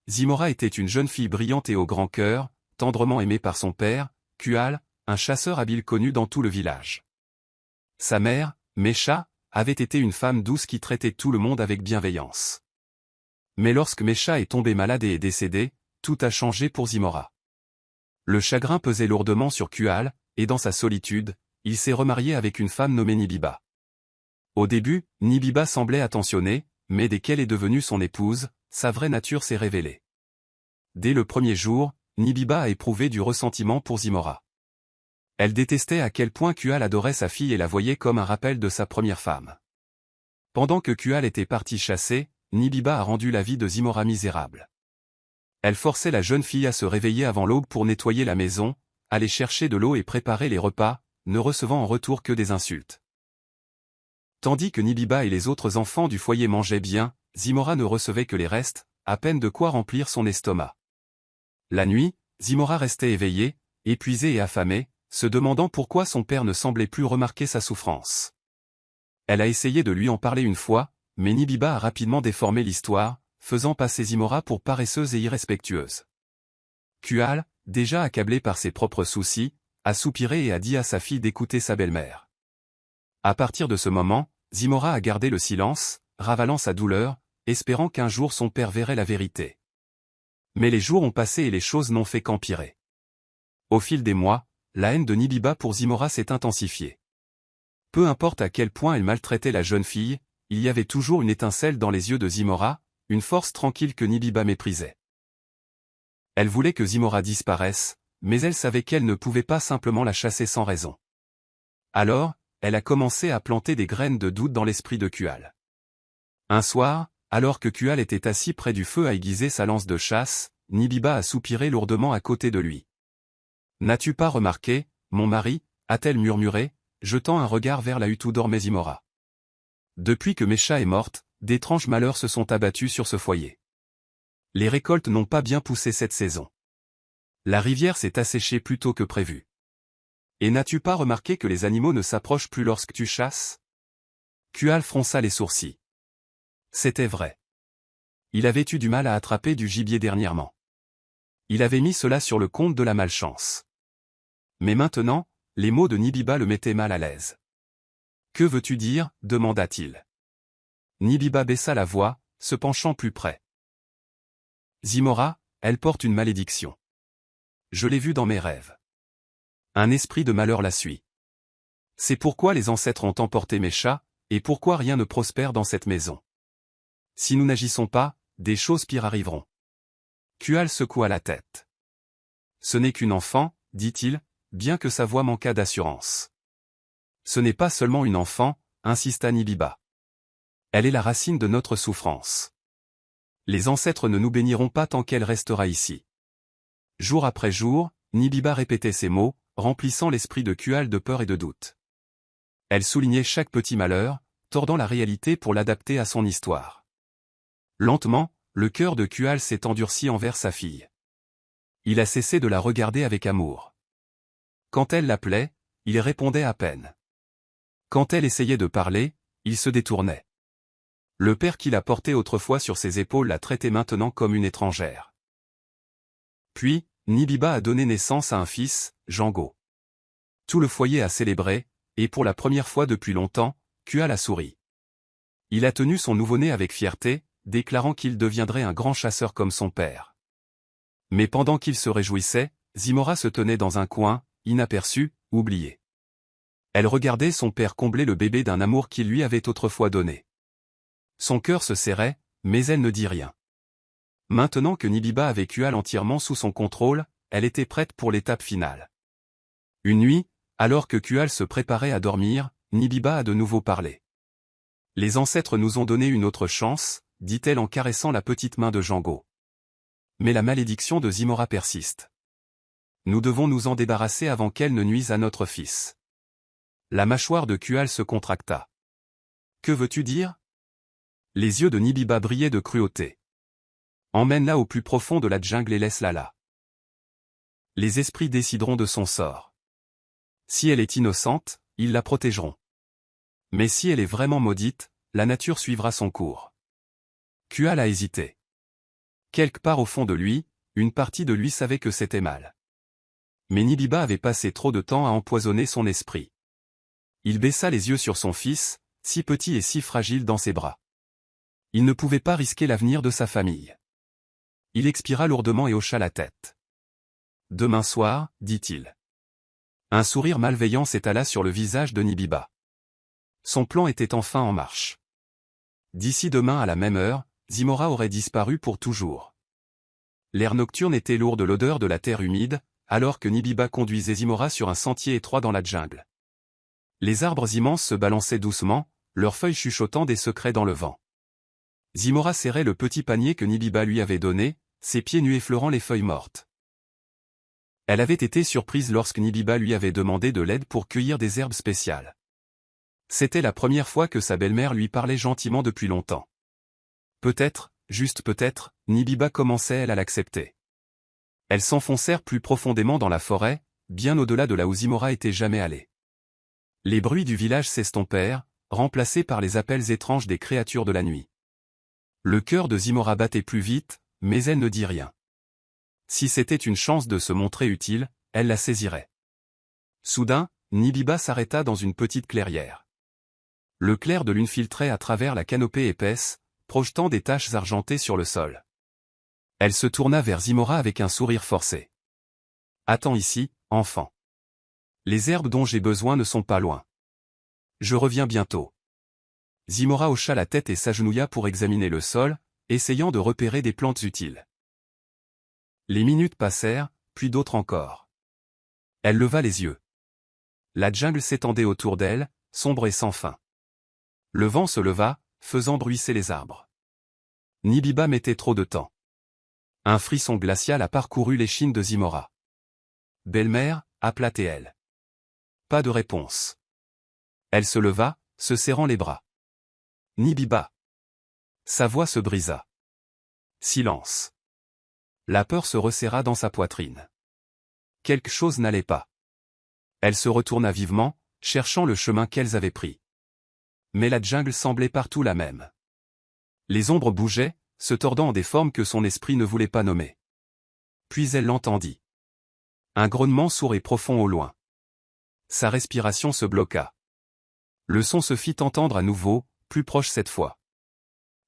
Zimora était une jeune fille brillante et au grand cœur, tendrement aimée par son père, Kual, un chasseur habile connu dans tout le village. Sa mère, Mesha, avait été une femme douce qui traitait tout le monde avec bienveillance. Mais lorsque Mesha est tombée malade et est décédée, tout a changé pour Zimora. Le chagrin pesait lourdement sur Kual, et dans sa solitude, il s'est remarié avec une femme nommée Nibiba. Au début, Nibiba semblait attentionnée, mais dès qu'elle est devenue son épouse, sa vraie nature s'est révélée. Dès le premier jour, Nibiba a éprouvé du ressentiment pour Zimora. Elle détestait à quel point Kual adorait sa fille et la voyait comme un rappel de sa première femme. Pendant que Kual était parti chasser, Nibiba a rendu la vie de Zimora misérable. Elle forçait la jeune fille à se réveiller avant l'aube pour nettoyer la maison, aller chercher de l'eau et préparer les repas, ne recevant en retour que des insultes. Tandis que Nibiba et les autres enfants du foyer mangeaient bien, Zimora ne recevait que les restes, à peine de quoi remplir son estomac. La nuit, Zimora restait éveillée, épuisée et affamée, se demandant pourquoi son père ne semblait plus remarquer sa souffrance. Elle a essayé de lui en parler une fois, mais Nibiba a rapidement déformé l'histoire, faisant passer Zimora pour paresseuse et irrespectueuse. Kual, déjà accablé par ses propres soucis, a soupiré et a dit à sa fille d'écouter sa belle-mère. À partir de ce moment, Zimora a gardé le silence, ravalant sa douleur, espérant qu'un jour son père verrait la vérité. Mais les jours ont passé et les choses n'ont fait qu'empirer. Au fil des mois, la haine de Nibiba pour Zimora s'est intensifiée. Peu importe à quel point elle maltraitait la jeune fille, il y avait toujours une étincelle dans les yeux de Zimora, une force tranquille que Nibiba méprisait. Elle voulait que Zimora disparaisse, mais elle savait qu'elle ne pouvait pas simplement la chasser sans raison. Alors, elle a commencé à planter des graines de doute dans l'esprit de Kual. Un soir, alors que Kual était assis près du feu à aiguiser sa lance de chasse, Nibiba a soupiré lourdement à côté de lui. « N'as-tu pas remarqué, mon mari » a-t-elle murmuré, jetant un regard vers la hutte où dormait Zimora. Depuis que Mesha est morte, d'étranges malheurs se sont abattus sur ce foyer. Les récoltes n'ont pas bien poussé cette saison. La rivière s'est asséchée plus tôt que prévu. Et n'as-tu pas remarqué que les animaux ne s'approchent plus lorsque tu chasses ? Kual fronça les sourcils. C'était vrai. Il avait eu du mal à attraper du gibier dernièrement. Il avait mis cela sur le compte de la malchance. Mais maintenant, les mots de Nibiba le mettaient mal à l'aise. « Que veux-tu dire » demanda-t-il. Nibiba baissa la voix, se penchant plus près. Zimora, elle porte une malédiction. Je l'ai vue dans mes rêves. Un esprit de malheur la suit. C'est pourquoi les ancêtres ont emporté Mesha, et pourquoi rien ne prospère dans cette maison. Si nous n'agissons pas, des choses pires arriveront. Kual secoua la tête. Ce n'est qu'une enfant, dit-il, bien que sa voix manqua d'assurance. Ce n'est pas seulement une enfant, insista Nibiba. Elle est la racine de notre souffrance. Les ancêtres ne nous béniront pas tant qu'elle restera ici. Jour après jour, Nibiba répétait ces mots, remplissant l'esprit de Kual de peur et de doute. Elle soulignait chaque petit malheur, tordant la réalité pour l'adapter à son histoire. Lentement, le cœur de Kual s'est endurci envers sa fille. Il a cessé de la regarder avec amour. Quand elle l'appelait, il répondait à peine. Quand elle essayait de parler, il se détournait. Le père qui la portait autrefois sur ses épaules la traitait maintenant comme une étrangère. Puis, Nibiba a donné naissance à un fils, Django. Tout le foyer a célébré, et pour la première fois depuis longtemps, Kual a souri. Il a tenu son nouveau-né avec fierté, déclarant qu'il deviendrait un grand chasseur comme son père. Mais pendant qu'il se réjouissait, Zimora se tenait dans un coin, inaperçue, oubliée. Elle regardait son père combler le bébé d'un amour qu'il lui avait autrefois donné. Son cœur se serrait, mais elle ne dit rien. Maintenant que Nibiba avait Kual entièrement sous son contrôle, elle était prête pour l'étape finale. Une nuit, alors que Kual se préparait à dormir, Nibiba a de nouveau parlé. « Les ancêtres nous ont donné une autre chance », dit-elle en caressant la petite main de Django. Mais la malédiction de Zimora persiste. Nous devons nous en débarrasser avant qu'elle ne nuise à notre fils. La mâchoire de Kual se contracta. Que veux-tu dire ? Les yeux de Nibiba brillaient de cruauté. Emmène-la au plus profond de la jungle et laisse-la là. Les esprits décideront de son sort. Si elle est innocente, ils la protégeront. Mais si elle est vraiment maudite, la nature suivra son cours. Kual a hésité. Quelque part au fond de lui, une partie de lui savait que c'était mal. Mais Nibiba avait passé trop de temps à empoisonner son esprit. Il baissa les yeux sur son fils, si petit et si fragile dans ses bras. Il ne pouvait pas risquer l'avenir de sa famille. Il expira lourdement et hocha la tête. « Demain soir, dit-il. » Un sourire malveillant s'étala sur le visage de Nibiba. Son plan était enfin en marche. D'ici demain à la même heure, Zimora aurait disparu pour toujours. L'air nocturne était lourd de l'odeur de la terre humide, alors que Nibiba conduisait Zimora sur un sentier étroit dans la jungle. Les arbres immenses se balançaient doucement, leurs feuilles chuchotant des secrets dans le vent. Zimora serrait le petit panier que Nibiba lui avait donné, ses pieds nus effleurant les feuilles mortes. Elle avait été surprise lorsque Nibiba lui avait demandé de l'aide pour cueillir des herbes spéciales. C'était la première fois que sa belle-mère lui parlait gentiment depuis longtemps. Peut-être, juste peut-être, Nibiba commençait elle à l'accepter. Elles s'enfoncèrent plus profondément dans la forêt, bien au-delà de là où Zimora était jamais allé. Les bruits du village s'estompèrent, remplacés par les appels étranges des créatures de la nuit. Le cœur de Zimora battait plus vite, mais elle ne dit rien. Si c'était une chance de se montrer utile, elle la saisirait. Soudain, Nibiba s'arrêta dans une petite clairière. Le clair de lune filtrait à travers la canopée épaisse, projetant des taches argentées sur le sol. Elle se tourna vers Zimora avec un sourire forcé. « Attends ici, enfant. Les herbes dont j'ai besoin ne sont pas loin. Je reviens bientôt. » Zimora hocha la tête et s'agenouilla pour examiner le sol, essayant de repérer des plantes utiles. Les minutes passèrent, puis d'autres encore. Elle leva les yeux. La jungle s'étendait autour d'elle, sombre et sans fin. Le vent se leva, faisant bruisser les arbres. Nibiba mettait trop de temps. Un frisson glacial a parcouru l'échine de Zimora. « Belle-mère » appela-t-elle. Pas de réponse. Elle se leva, se serrant les bras. « Nibiba » Sa voix se brisa. Silence. La peur se resserra dans sa poitrine. Quelque chose n'allait pas. Elle se retourna vivement, cherchant le chemin qu'elles avaient pris. Mais la jungle semblait partout la même. Les ombres bougeaient, se tordant en des formes que son esprit ne voulait pas nommer. Puis elle l'entendit. Un grognement sourd et profond au loin. Sa respiration se bloqua. Le son se fit entendre à nouveau, plus proche cette fois.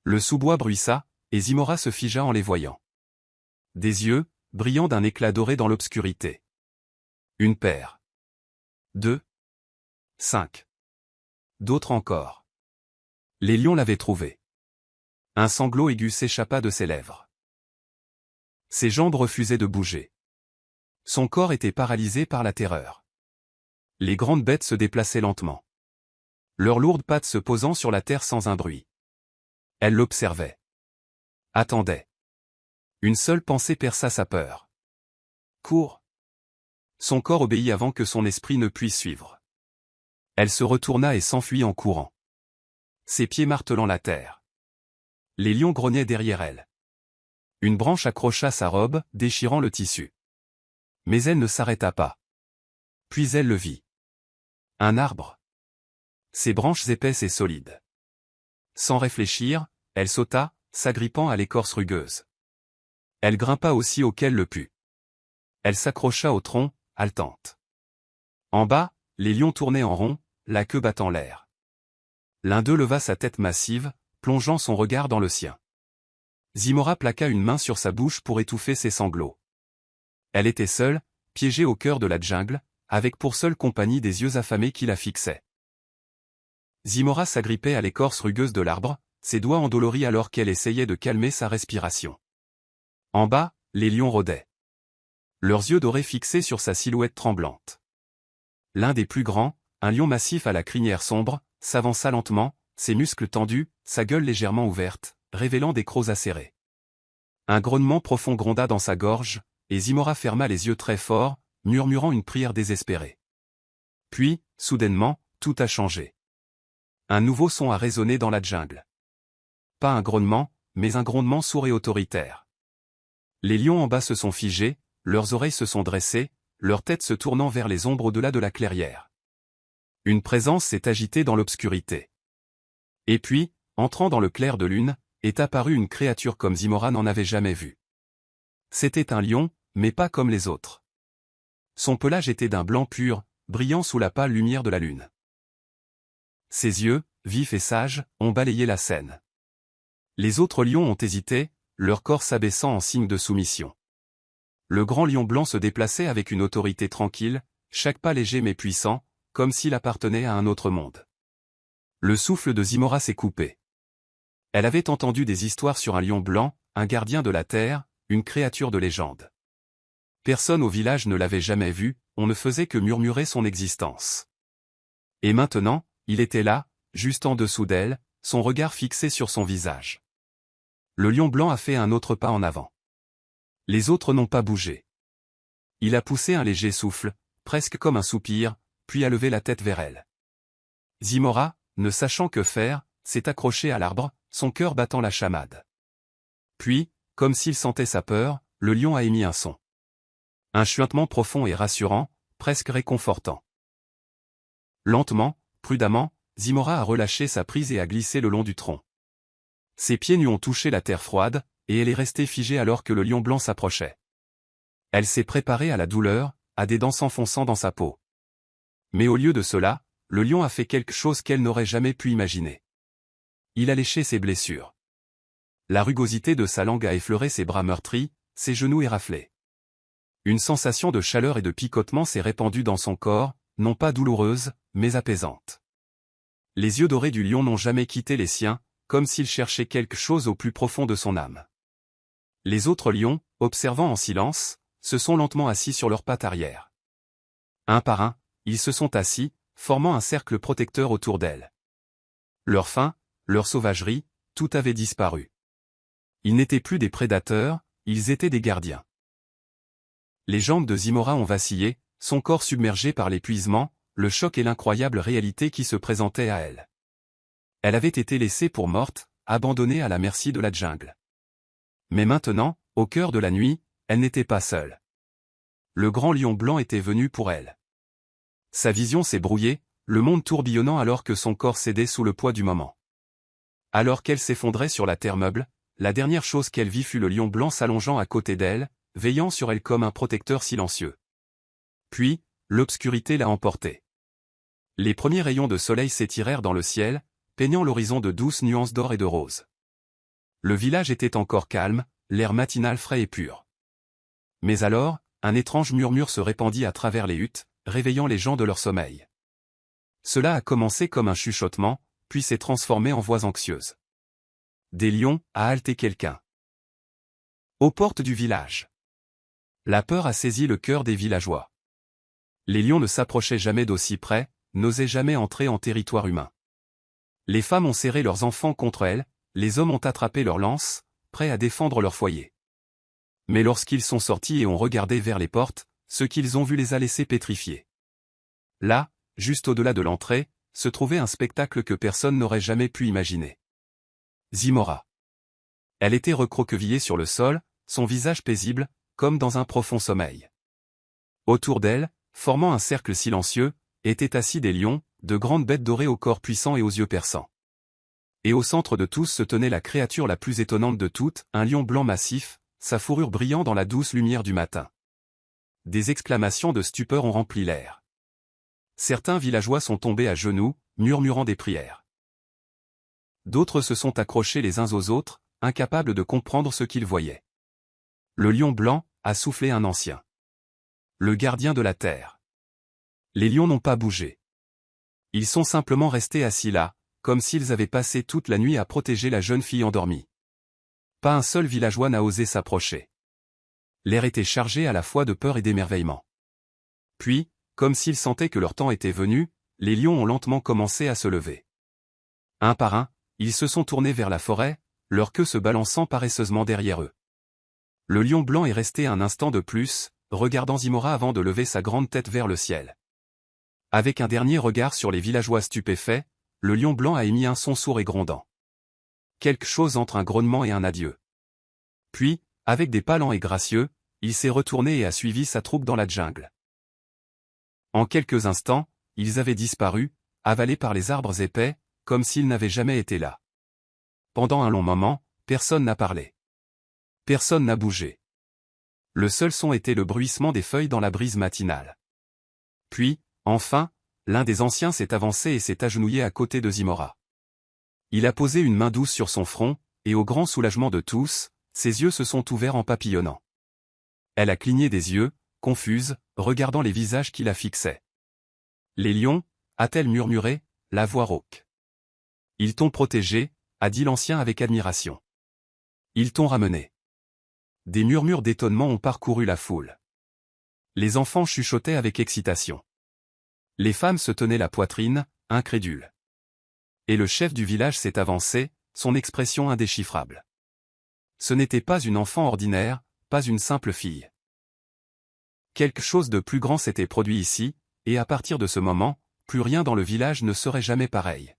Le sous-bois bruissa, et Zimora se figea en les voyant. Des yeux, brillant d'un éclat doré dans l'obscurité. Une paire. 2. 5. D'autres encore. Les lions l'avaient trouvé. Un sanglot aigu s'échappa de ses lèvres. Ses jambes refusaient de bouger. Son corps était paralysé par la terreur. Les grandes bêtes se déplaçaient lentement. Leurs lourdes pattes se posant sur la terre sans un bruit. Elle l'observait. Attendait. Une seule pensée perça sa peur. Cours. Son corps obéit avant que son esprit ne puisse suivre. Elle se retourna et s'enfuit en courant. Ses pieds martelant la terre. Les lions grognaient derrière elle. Une branche accrocha sa robe, déchirant le tissu. Mais elle ne s'arrêta pas. Puis elle le vit. Un arbre. Ses branches épaisses et solides. Sans réfléchir, elle sauta, s'agrippant à l'écorce rugueuse. Elle grimpa aussi haut qu'elle le put. Elle s'accrocha au tronc, haletante. En bas, les lions tournaient en rond, la queue battant l'air. L'un d'eux leva sa tête massive, plongeant son regard dans le sien. Zimora plaqua une main sur sa bouche pour étouffer ses sanglots. Elle était seule, piégée au cœur de la jungle, avec pour seule compagnie des yeux affamés qui la fixaient. Zimora s'agrippait à l'écorce rugueuse de l'arbre, ses doigts endoloris alors qu'elle essayait de calmer sa respiration. En bas, les lions rôdaient. Leurs yeux dorés fixés sur sa silhouette tremblante. L'un des plus grands, un lion massif à la crinière sombre, s'avança lentement, ses muscles tendus, sa gueule légèrement ouverte, révélant des crocs acérés. Un grognement profond gronda dans sa gorge, et Zimora ferma les yeux très fort, murmurant une prière désespérée. Puis, soudainement, tout a changé. Un nouveau son a résonné dans la jungle. Pas un grognement, mais un grondement sourd et autoritaire. Les lions en bas se sont figés, leurs oreilles se sont dressées, leurs têtes se tournant vers les ombres au-delà de la clairière. Une présence s'est agitée dans l'obscurité. Et puis, entrant dans le clair de lune, est apparue une créature comme Zimora n'en avait jamais vu. C'était un lion, mais pas comme les autres. Son pelage était d'un blanc pur, brillant sous la pâle lumière de la lune. Ses yeux, vifs et sages, ont balayé la scène. Les autres lions ont hésité, leur corps s'abaissant en signe de soumission. Le grand lion blanc se déplaçait avec une autorité tranquille, chaque pas léger mais puissant, comme s'il appartenait à un autre monde. Le souffle de Zimora s'est coupé. Elle avait entendu des histoires sur un lion blanc, un gardien de la terre, une créature de légende. Personne au village ne l'avait jamais vu, on ne faisait que murmurer son existence. Et maintenant, il était là, juste en dessous d'elle, son regard fixé sur son visage. Le lion blanc a fait un autre pas en avant. Les autres n'ont pas bougé. Il a poussé un léger souffle, presque comme un soupir, puis a levé la tête vers elle. Zimora, ne sachant que faire, s'est accroché à l'arbre, son cœur battant la chamade. Puis, comme s'il sentait sa peur, le lion a émis un son. Un chuintement profond et rassurant, presque réconfortant. Lentement, prudemment, Zimora a relâché sa prise et a glissé le long du tronc. Ses pieds nus ont touché la terre froide, et elle est restée figée alors que le lion blanc s'approchait. Elle s'est préparée à la douleur, à des dents s'enfonçant dans sa peau. Mais au lieu de cela, le lion a fait quelque chose qu'elle n'aurait jamais pu imaginer. Il a léché ses blessures. La rugosité de sa langue a effleuré ses bras meurtris, ses genoux éraflés. Une sensation de chaleur et de picotement s'est répandue dans son corps, non pas douloureuse, mais apaisante. Les yeux dorés du lion n'ont jamais quitté les siens, comme s'il cherchait quelque chose au plus profond de son âme. Les autres lions, observant en silence, se sont lentement assis sur leurs pattes arrière. Un par un, ils se sont assis, formant un cercle protecteur autour d'elle. Leur faim, leur sauvagerie, tout avait disparu. Ils n'étaient plus des prédateurs, ils étaient des gardiens. Les jambes de Zimora ont vacillé, son corps submergé par l'épuisement, le choc et l'incroyable réalité qui se présentaient à elle. Elle avait été laissée pour morte, abandonnée à la merci de la jungle. Mais maintenant, au cœur de la nuit, elle n'était pas seule. Le grand lion blanc était venu pour elle. Sa vision s'est brouillée, le monde tourbillonnant alors que son corps cédait sous le poids du moment. Alors qu'elle s'effondrait sur la terre meuble, la dernière chose qu'elle vit fut le lion blanc s'allongeant à côté d'elle, veillant sur elle comme un protecteur silencieux. Puis, l'obscurité l'a emporté. Les premiers rayons de soleil s'étirèrent dans le ciel, peignant l'horizon de douces nuances d'or et de rose. Le village était encore calme, l'air matinal frais et pur. Mais alors, un étrange murmure se répandit à travers les huttes, réveillant les gens de leur sommeil. Cela a commencé comme un chuchotement, puis s'est transformé en voix anxieuse. Des lions, a halté quelqu'un. Aux portes du village. La peur a saisi le cœur des villageois. Les lions ne s'approchaient jamais d'aussi près, n'osaient jamais entrer en territoire humain. Les femmes ont serré leurs enfants contre elles, les hommes ont attrapé leurs lances, prêts à défendre leur foyer. Mais lorsqu'ils sont sortis et ont regardé vers les portes, ce qu'ils ont vu les a laissés pétrifiés. Là, juste au-delà de l'entrée, se trouvait un spectacle que personne n'aurait jamais pu imaginer. Zimora. Elle était recroquevillée sur le sol, son visage paisible, comme dans un profond sommeil. Autour d'elle, formant un cercle silencieux, étaient assis des lions, de grandes bêtes dorées au corps puissant et aux yeux perçants. Et au centre de tous se tenait la créature la plus étonnante de toutes, un lion blanc massif, sa fourrure brillant dans la douce lumière du matin. Des exclamations de stupeur ont rempli l'air. Certains villageois sont tombés à genoux, murmurant des prières. D'autres se sont accrochés les uns aux autres, incapables de comprendre ce qu'ils voyaient. Le lion blanc, a soufflé un ancien. Le gardien de la terre. Les lions n'ont pas bougé. Ils sont simplement restés assis là, comme s'ils avaient passé toute la nuit à protéger la jeune fille endormie. Pas un seul villageois n'a osé s'approcher. L'air était chargé à la fois de peur et d'émerveillement. Puis, comme s'ils sentaient que leur temps était venu, les lions ont lentement commencé à se lever. Un par un, ils se sont tournés vers la forêt, leur queue se balançant paresseusement derrière eux. Le lion blanc est resté un instant de plus, regardant Zimora avant de lever sa grande tête vers le ciel. Avec un dernier regard sur les villageois stupéfaits, le lion blanc a émis un son sourd et grondant. Quelque chose entre un grognement et un adieu. Puis, avec des pas lents et gracieux, il s'est retourné et a suivi sa troupe dans la jungle. En quelques instants, ils avaient disparu, avalés par les arbres épais, comme s'ils n'avaient jamais été là. Pendant un long moment, personne n'a parlé. Personne n'a bougé. Le seul son était le bruissement des feuilles dans la brise matinale. Puis, enfin, l'un des anciens s'est avancé et s'est agenouillé à côté de Zimora. Il a posé une main douce sur son front, et au grand soulagement de tous, ses yeux se sont ouverts en papillonnant. Elle a cligné des yeux, confuse, regardant les visages qui la fixaient. « Les lions » a-t-elle murmuré, la voix rauque. « Ils t'ont protégé » a dit l'ancien avec admiration. « Ils t'ont ramené. » Des murmures d'étonnement ont parcouru la foule. Les enfants chuchotaient avec excitation. Les femmes se tenaient la poitrine, incrédules. Et le chef du village s'est avancé, son expression indéchiffrable. Ce n'était pas une enfant ordinaire, pas une simple fille. Quelque chose de plus grand s'était produit ici, et à partir de ce moment, plus rien dans le village ne serait jamais pareil.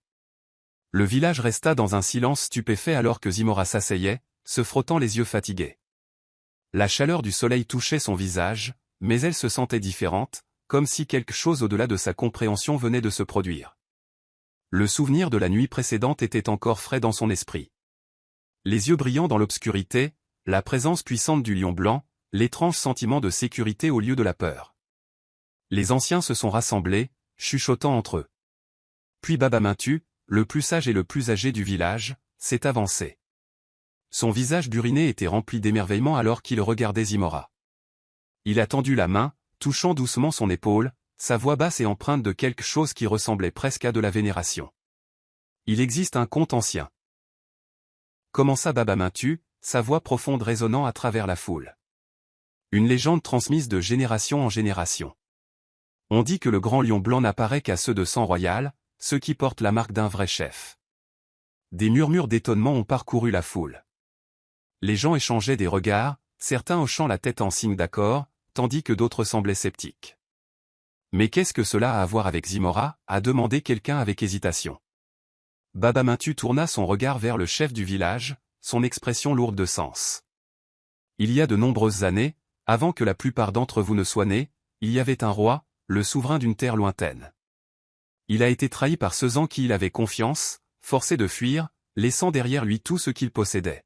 Le village resta dans un silence stupéfait alors que Zimora s'asseyait, se frottant les yeux fatigués. La chaleur du soleil touchait son visage, mais elle se sentait différente, comme si quelque chose au-delà de sa compréhension venait de se produire. Le souvenir de la nuit précédente était encore frais dans son esprit. Les yeux brillants dans l'obscurité, la présence puissante du lion blanc, l'étrange sentiment de sécurité au lieu de la peur. Les anciens se sont rassemblés, chuchotant entre eux. Puis Baba Mintu, le plus sage et le plus âgé du village, s'est avancé. Son visage buriné était rempli d'émerveillement alors qu'il regardait Zimora. Il a tendu la main, touchant doucement son épaule, sa voix basse et empreinte de quelque chose qui ressemblait presque à de la vénération. Il existe un conte ancien. Commença Baba Mintu, sa voix profonde résonnant à travers la foule. Une légende transmise de génération en génération. On dit que le grand lion blanc n'apparaît qu'à ceux de sang royal, ceux qui portent la marque d'un vrai chef. Des murmures d'étonnement ont parcouru la foule. Les gens échangeaient des regards, certains hochant la tête en signe d'accord, tandis que d'autres semblaient sceptiques. Mais qu'est-ce que cela a à voir avec Zimora, a demandé quelqu'un avec hésitation. Baba Mintu tourna son regard vers le chef du village, son expression lourde de sens. Il y a de nombreuses années, avant que la plupart d'entre vous ne soient nés, il y avait un roi, le souverain d'une terre lointaine. Il a été trahi par ceux en qui il avait confiance, forcé de fuir, laissant derrière lui tout ce qu'il possédait.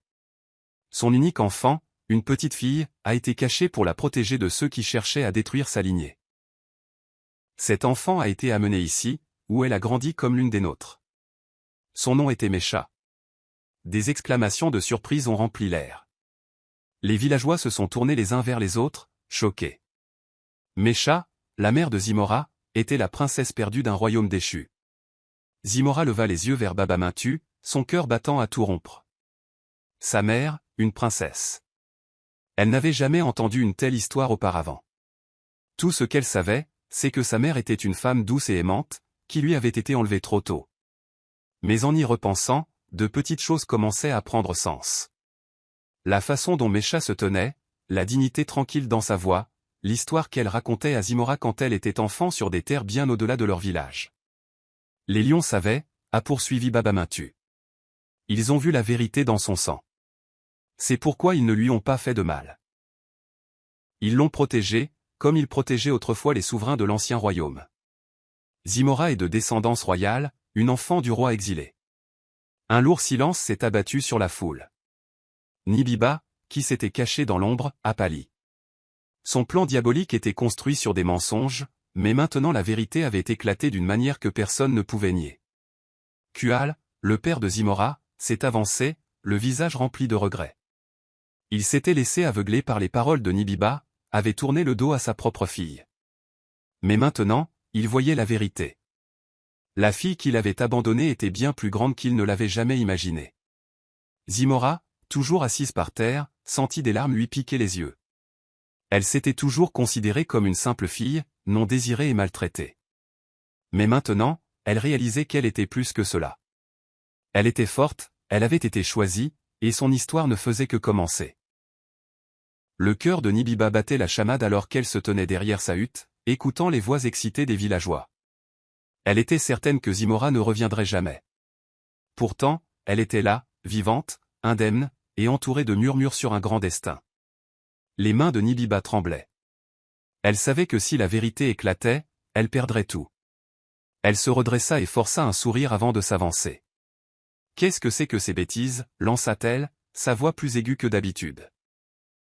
Son unique enfant, une petite fille, a été cachée pour la protéger de ceux qui cherchaient à détruire sa lignée. Cet enfant a été amené ici, où elle a grandi comme l'une des nôtres. Son nom était Mécha. Des exclamations de surprise ont rempli l'air. Les villageois se sont tournés les uns vers les autres, choqués. Mécha, la mère de Zimora, était la princesse perdue d'un royaume déchu. Zimora leva les yeux vers Baba Mintu, son cœur battant à tout rompre. Sa mère, une princesse. Elle n'avait jamais entendu une telle histoire auparavant. Tout ce qu'elle savait, c'est que sa mère était une femme douce et aimante, qui lui avait été enlevée trop tôt. Mais en y repensant, de petites choses commençaient à prendre sens. La façon dont Mécha se tenait, la dignité tranquille dans sa voix, l'histoire qu'elle racontait à Zimora quand elle était enfant sur des terres bien au-delà de leur village. Les lions savaient, a poursuivi Baba Mintu. Ils ont vu la vérité dans son sang. C'est pourquoi ils ne lui ont pas fait de mal. Ils l'ont protégé, comme ils protégeaient autrefois les souverains de l'ancien royaume. Zimora est de descendance royale, une enfant du roi exilé. Un lourd silence s'est abattu sur la foule. Nibiba, qui s'était caché dans l'ombre, a pâli. Son plan diabolique était construit sur des mensonges, mais maintenant la vérité avait éclaté d'une manière que personne ne pouvait nier. Kual, le père de Zimora, s'est avancé, le visage rempli de regrets. Il s'était laissé aveugler par les paroles de Nibiba, avait tourné le dos à sa propre fille. Mais maintenant, il voyait la vérité. La fille qu'il avait abandonnée était bien plus grande qu'il ne l'avait jamais imaginée. Zimora, toujours assise par terre, sentit des larmes lui piquer les yeux. Elle s'était toujours considérée comme une simple fille, non désirée et maltraitée. Mais maintenant, elle réalisait qu'elle était plus que cela. Elle était forte, elle avait été choisie, et son histoire ne faisait que commencer. Le cœur de Nibiba battait la chamade alors qu'elle se tenait derrière sa hutte, écoutant les voix excitées des villageois. Elle était certaine que Zimora ne reviendrait jamais. Pourtant, elle était là, vivante, indemne, et entourée de murmures sur un grand destin. Les mains de Nibiba tremblaient. Elle savait que si la vérité éclatait, elle perdrait tout. Elle se redressa et força un sourire avant de s'avancer. « Qu'est-ce que c'est que ces bêtises » lança-t-elle, sa voix plus aiguë que d'habitude.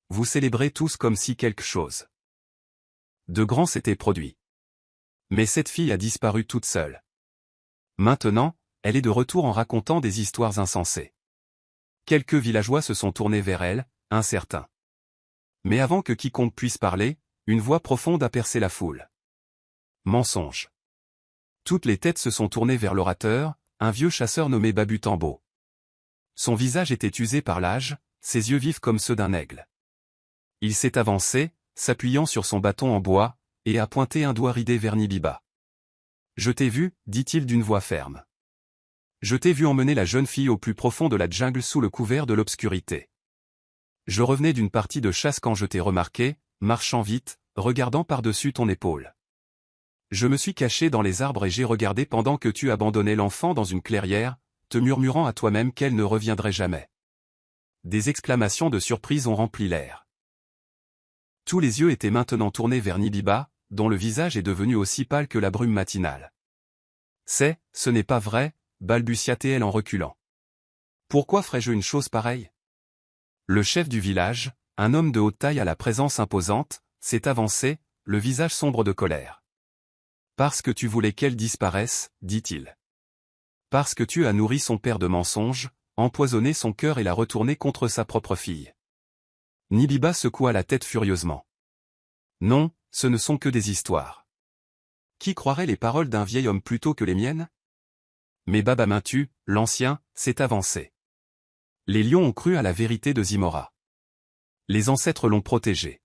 vous célébrez tous comme si quelque chose de grand s'était produit. Mais cette fille a disparu toute seule. Maintenant, elle est de retour en racontant des histoires insensées. Quelques villageois se sont tournés vers elle, incertains. Mais avant que quiconque puisse parler, une voix profonde a percé la foule. Mensonge. Toutes les têtes se sont tournées vers l'orateur, un vieux chasseur nommé Babu Tambo. Son visage était usé par l'âge, ses yeux vifs comme ceux d'un aigle. Il s'est avancé, s'appuyant sur son bâton en bois, et a pointé un doigt ridé vers Nibiba. « Je t'ai vu, dit-il d'une voix ferme. Je t'ai vu emmener la jeune fille au plus profond de la jungle sous le couvert de l'obscurité. Je revenais d'une partie de chasse quand je t'ai remarqué, marchant vite, regardant par-dessus ton épaule. Je me suis caché dans les arbres et j'ai regardé pendant que tu abandonnais l'enfant dans une clairière, te murmurant à toi-même qu'elle ne reviendrait jamais. » Des exclamations de surprise ont rempli l'air. Tous les yeux étaient maintenant tournés vers Nibiba, dont le visage est devenu aussi pâle que la brume matinale. « Ce n'est pas vrai, balbutia-t-elle en reculant. Pourquoi ferais-je une chose pareille ? Le chef du village, un homme de haute taille à la présence imposante, s'est avancé, le visage sombre de colère. Parce que tu voulais qu'elle disparaisse, dit-il. Parce que tu as nourri son père de mensonges, empoisonné son cœur et l'a retourné contre sa propre fille. Nibiba secoua la tête furieusement. Non, ce ne sont que des histoires. Qui croirait les paroles d'un vieil homme plutôt que les miennes ? Mais Baba Mintu, l'ancien, s'est avancé. Les lions ont cru à la vérité de Zimora. Les ancêtres l'ont protégé.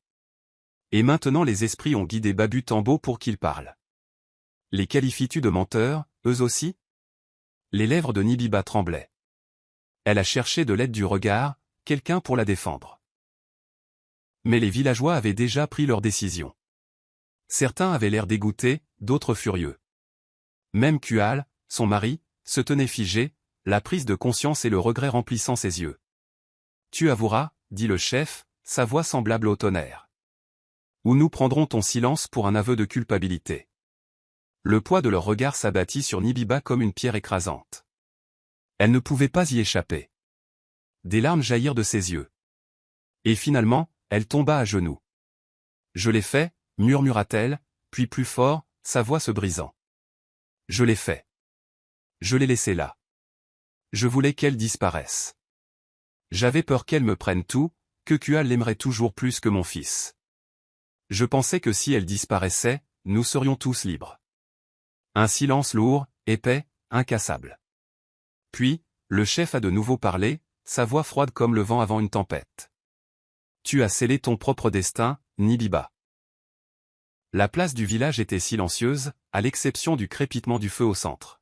Et maintenant les esprits ont guidé Babu Tambo pour qu'il parle. Les qualifies-tu de menteurs, eux aussi ? Les lèvres de Nibiba tremblaient. Elle a cherché de l'aide du regard, quelqu'un pour la défendre. Mais les villageois avaient déjà pris leur décision. Certains avaient l'air dégoûtés, d'autres furieux. Même Kual, son mari, se tenait figé, la prise de conscience et le regret remplissant ses yeux. « Tu avoueras, dit le chef, sa voix semblable au tonnerre. Ou nous prendrons ton silence pour un aveu de culpabilité. » Le poids de leur regard s'abattit sur Nibiba comme une pierre écrasante. Elle ne pouvait pas y échapper. Des larmes jaillirent de ses yeux. Et finalement, elle tomba à genoux. « Je l'ai fait, murmura-t-elle, puis plus fort, sa voix se brisant. « Je l'ai fait. Je l'ai laissée là. Je voulais qu'elle disparaisse. J'avais peur qu'elle me prenne tout, que Kual l'aimerait toujours plus que mon fils. Je pensais que si elle disparaissait, nous serions tous libres. » Un silence lourd, épais, incassable. Puis, le chef a de nouveau parlé, sa voix froide comme le vent avant une tempête. « Tu as scellé ton propre destin, Nibiba. » La place du village était silencieuse, à l'exception du crépitement du feu au centre.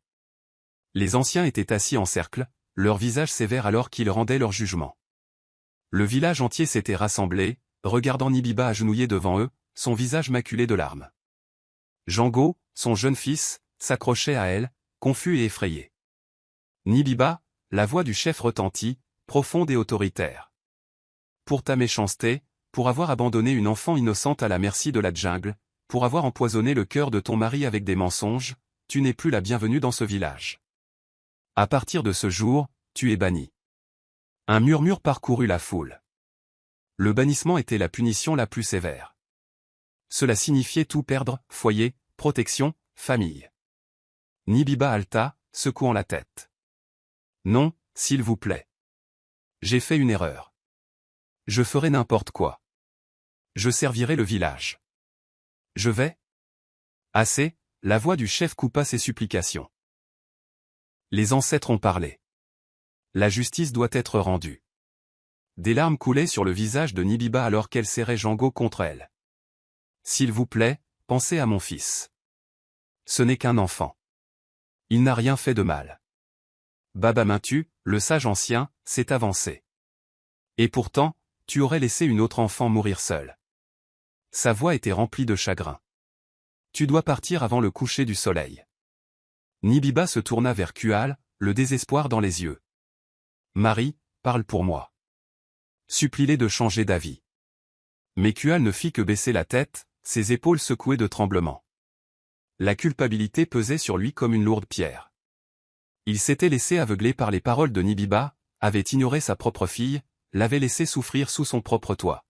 Les anciens étaient assis en cercle, leurs visages sévères alors qu'ils rendaient leur jugement. Le village entier s'était rassemblé, regardant Nibiba agenouillé devant eux, son visage maculé de larmes. Django, son jeune fils, s'accrochait à elle, confus et effrayé. Nibiba, la voix du chef retentit, profonde et autoritaire. Pour ta méchanceté, pour avoir abandonné une enfant innocente à la merci de la jungle, pour avoir empoisonné le cœur de ton mari avec des mensonges, tu n'es plus la bienvenue dans ce village. À partir de ce jour, tu es banni. Un murmure parcourut la foule. Le bannissement était la punition la plus sévère. Cela signifiait tout perdre, foyer, protection, famille. Nibiba haleta, secouant la tête. Non, s'il vous plaît. J'ai fait une erreur. Je ferai n'importe quoi. Je servirai le village. Je vais. Assez, la voix du chef coupa ses supplications. Les ancêtres ont parlé. La justice doit être rendue. Des larmes coulaient sur le visage de Nibiba alors qu'elle serrait Django contre elle. S'il vous plaît, pensez à mon fils. Ce n'est qu'un enfant. Il n'a rien fait de mal. Baba Mintu, le sage ancien, s'est avancé. Et pourtant, tu aurais laissé une autre enfant mourir seule. Sa voix était remplie de chagrin. Tu dois partir avant le coucher du soleil. Nibiba se tourna vers Kual, le désespoir dans les yeux. Marie, parle pour moi. Supplie-les de changer d'avis. Mais Kual ne fit que baisser la tête, ses épaules secouées de tremblement. La culpabilité pesait sur lui comme une lourde pierre. Il s'était laissé aveugler par les paroles de Nibiba, avait ignoré sa propre fille, l'avait laissé souffrir sous son propre toit.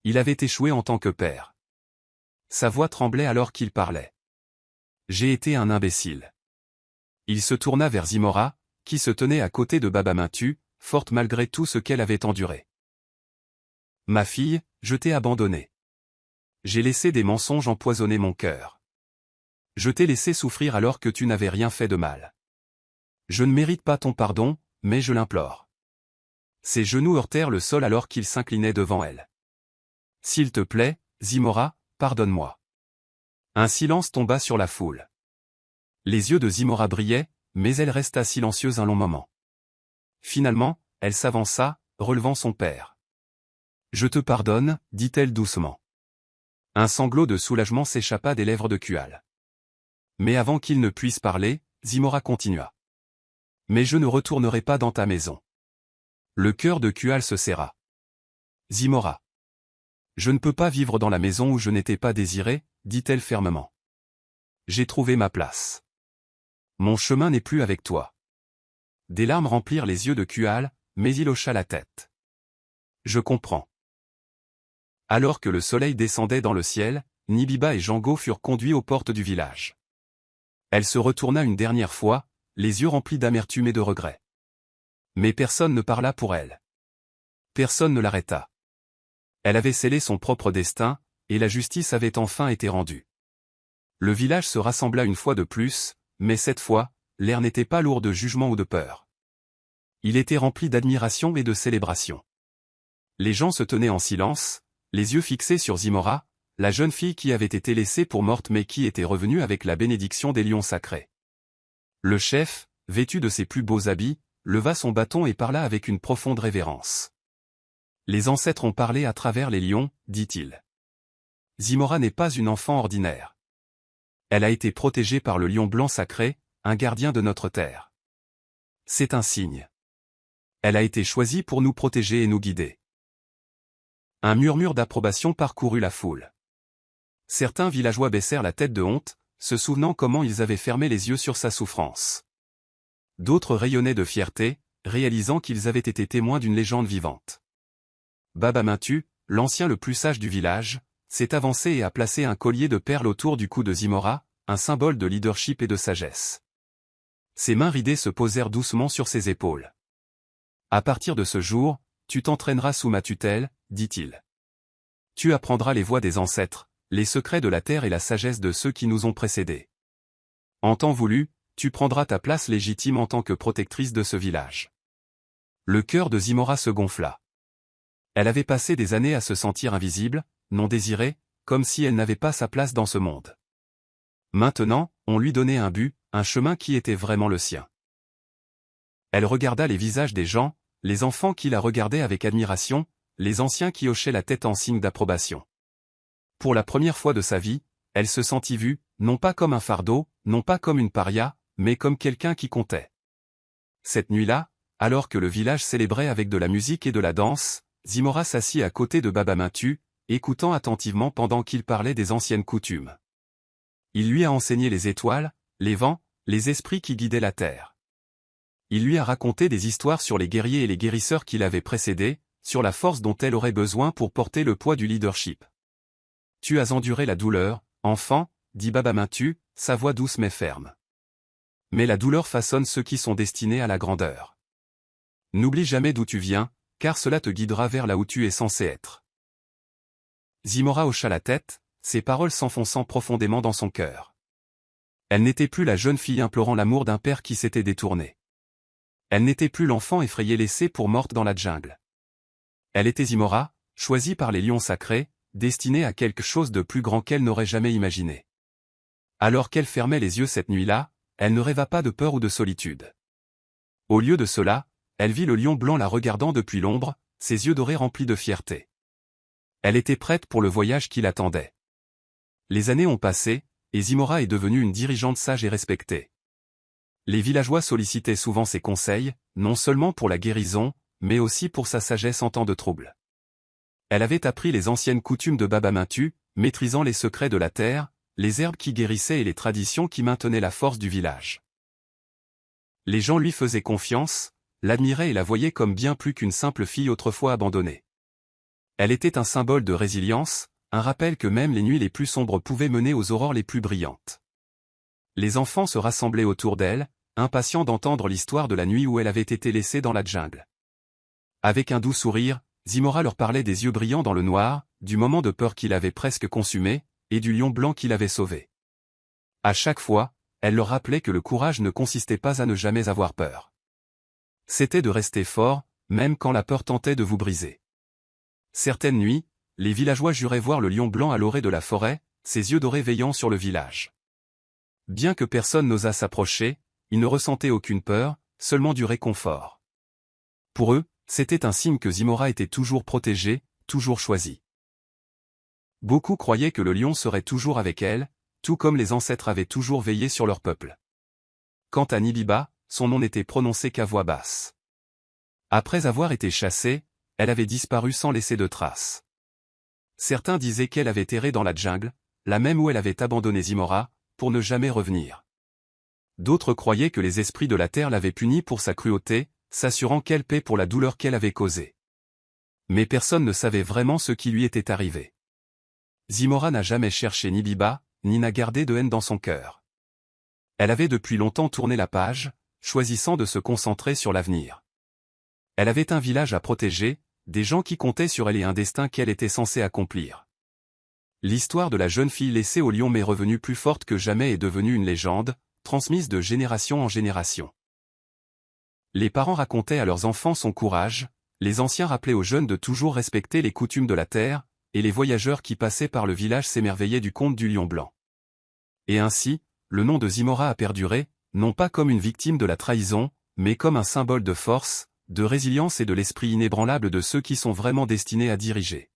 Il avait échoué en tant que père. Sa voix tremblait alors qu'il parlait. J'ai été un imbécile. Il se tourna vers Zimora, qui se tenait à côté de Baba Mintu, forte malgré tout ce qu'elle avait enduré. Ma fille, je t'ai abandonnée. J'ai laissé des mensonges empoisonner mon cœur. Je t'ai laissé souffrir alors que tu n'avais rien fait de mal. Je ne mérite pas ton pardon, mais je l'implore. Ses genoux heurtèrent le sol alors qu'il s'inclinait devant elle. S'il te plaît, Zimora, pardonne-moi. Un silence tomba sur la foule. Les yeux de Zimora brillaient, mais elle resta silencieuse un long moment. Finalement, elle s'avança, relevant son père. Je te pardonne, dit-elle doucement. Un sanglot de soulagement s'échappa des lèvres de Kual. Mais avant qu'il ne puisse parler, Zimora continua. Mais je ne retournerai pas dans ta maison. Le cœur de Kual se serra. Zimora. Je ne peux pas vivre dans la maison où je n'étais pas désirée, dit-elle fermement. J'ai trouvé ma place. Mon chemin n'est plus avec toi. Des larmes remplirent les yeux de Kual, mais il hocha la tête. Je comprends. Alors que le soleil descendait dans le ciel, Nibiba et Django furent conduits aux portes du village. Elle se retourna une dernière fois, les yeux remplis d'amertume et de regret. Mais personne ne parla pour elle. Personne ne l'arrêta. Elle avait scellé son propre destin, et la justice avait enfin été rendue. Le village se rassembla une fois de plus, mais cette fois, l'air n'était pas lourd de jugement ou de peur. Il était rempli d'admiration et de célébration. Les gens se tenaient en silence, les yeux fixés sur Zimora, la jeune fille qui avait été laissée pour morte mais qui était revenue avec la bénédiction des lions sacrés. Le chef, vêtu de ses plus beaux habits, leva son bâton et parla avec une profonde révérence. Les ancêtres ont parlé à travers les lions, dit-il. Zimora n'est pas une enfant ordinaire. Elle a été protégée par le lion blanc sacré, un gardien de notre terre. C'est un signe. Elle a été choisie pour nous protéger et nous guider. Un murmure d'approbation parcourut la foule. Certains villageois baissèrent la tête de honte, se souvenant comment ils avaient fermé les yeux sur sa souffrance. D'autres rayonnaient de fierté, réalisant qu'ils avaient été témoins d'une légende vivante. Baba Mintu, l'ancien le plus sage du village, s'est avancé et a placé un collier de perles autour du cou de Zimora, un symbole de leadership et de sagesse. Ses mains ridées se posèrent doucement sur ses épaules. À partir de ce jour, tu t'entraîneras sous ma tutelle, dit-il. Tu apprendras les voies des ancêtres, les secrets de la terre et la sagesse de ceux qui nous ont précédés. En temps voulu, tu prendras ta place légitime en tant que protectrice de ce village. Le cœur de Zimora se gonfla. Elle avait passé des années à se sentir invisible, non désirée, comme si elle n'avait pas sa place dans ce monde. Maintenant, on lui donnait un but, un chemin qui était vraiment le sien. Elle regarda les visages des gens, les enfants qui la regardaient avec admiration, les anciens qui hochaient la tête en signe d'approbation. Pour la première fois de sa vie, elle se sentit vue, non pas comme un fardeau, non pas comme une paria, mais comme quelqu'un qui comptait. Cette nuit-là, alors que le village célébrait avec de la musique et de la danse, Zimora s'assit à côté de Baba Mintu, écoutant attentivement pendant qu'il parlait des anciennes coutumes. Il lui a enseigné les étoiles, les vents, les esprits qui guidaient la terre. Il lui a raconté des histoires sur les guerriers et les guérisseurs qui l'avaient précédé, sur la force dont elle aurait besoin pour porter le poids du leadership. Tu as enduré la douleur, enfant, dit Baba Mintu, sa voix douce mais ferme. Mais la douleur façonne ceux qui sont destinés à la grandeur. N'oublie jamais d'où tu viens, car cela te guidera vers là où tu es censé être. Zimora hocha la tête, ses paroles s'enfonçant profondément dans son cœur. Elle n'était plus la jeune fille implorant l'amour d'un père qui s'était détourné. Elle n'était plus l'enfant effrayé laissé pour morte dans la jungle. Elle était Zimora, choisie par les lions sacrés, destinée à quelque chose de plus grand qu'elle n'aurait jamais imaginé. Alors qu'elle fermait les yeux cette nuit-là, elle ne rêva pas de peur ou de solitude. Au lieu de cela, elle vit le lion blanc la regardant depuis l'ombre, ses yeux dorés remplis de fierté. Elle était prête pour le voyage qui l'attendait. Les années ont passé, et Zimora est devenue une dirigeante sage et respectée. Les villageois sollicitaient souvent ses conseils, non seulement pour la guérison, mais aussi pour sa sagesse en temps de trouble. Elle avait appris les anciennes coutumes de Baba Mintu, maîtrisant les secrets de la terre, les herbes qui guérissaient et les traditions qui maintenaient la force du village. Les gens lui faisaient confiance, l'admiraient et la voyaient comme bien plus qu'une simple fille autrefois abandonnée. Elle était un symbole de résilience, un rappel que même les nuits les plus sombres pouvaient mener aux aurores les plus brillantes. Les enfants se rassemblaient autour d'elle, impatients d'entendre l'histoire de la nuit où elle avait été laissée dans la jungle. Avec un doux sourire, Zimora leur parlait des yeux brillants dans le noir, du moment de peur qu'il avait presque consumé, et du lion blanc qu'il avait sauvé. À chaque fois, elle leur rappelait que le courage ne consistait pas à ne jamais avoir peur. C'était de rester fort, même quand la peur tentait de vous briser. Certaines nuits, les villageois juraient voir le lion blanc à l'orée de la forêt, ses yeux dorés veillant sur le village. Bien que personne n'osât s'approcher, ils ne ressentaient aucune peur, seulement du réconfort. Pour eux, c'était un signe que Zimora était toujours protégée, toujours choisie. Beaucoup croyaient que le lion serait toujours avec elle, tout comme les ancêtres avaient toujours veillé sur leur peuple. Quant à Nibiba, son nom n'était prononcé qu'à voix basse. Après avoir été chassée, elle avait disparu sans laisser de traces. Certains disaient qu'elle avait erré dans la jungle, la même où elle avait abandonné Zimora, pour ne jamais revenir. D'autres croyaient que les esprits de la terre l'avaient punie pour sa cruauté, s'assurant qu'elle paie pour la douleur qu'elle avait causée. Mais personne ne savait vraiment ce qui lui était arrivé. Zimora n'a jamais cherché Nibiba, ni n'a gardé de haine dans son cœur. Elle avait depuis longtemps tourné la page, choisissant de se concentrer sur l'avenir. Elle avait un village à protéger, des gens qui comptaient sur elle et un destin qu'elle était censée accomplir. L'histoire de la jeune fille laissée au lion m'est revenue plus forte que jamais et devenue une légende, transmise de génération en génération. Les parents racontaient à leurs enfants son courage, les anciens rappelaient aux jeunes de toujours respecter les coutumes de la terre, et les voyageurs qui passaient par le village s'émerveillaient du conte du lion blanc. Et ainsi, le nom de Zimora a perduré, non pas comme une victime de la trahison, mais comme un symbole de force, de résilience et de l'esprit inébranlable de ceux qui sont vraiment destinés à diriger.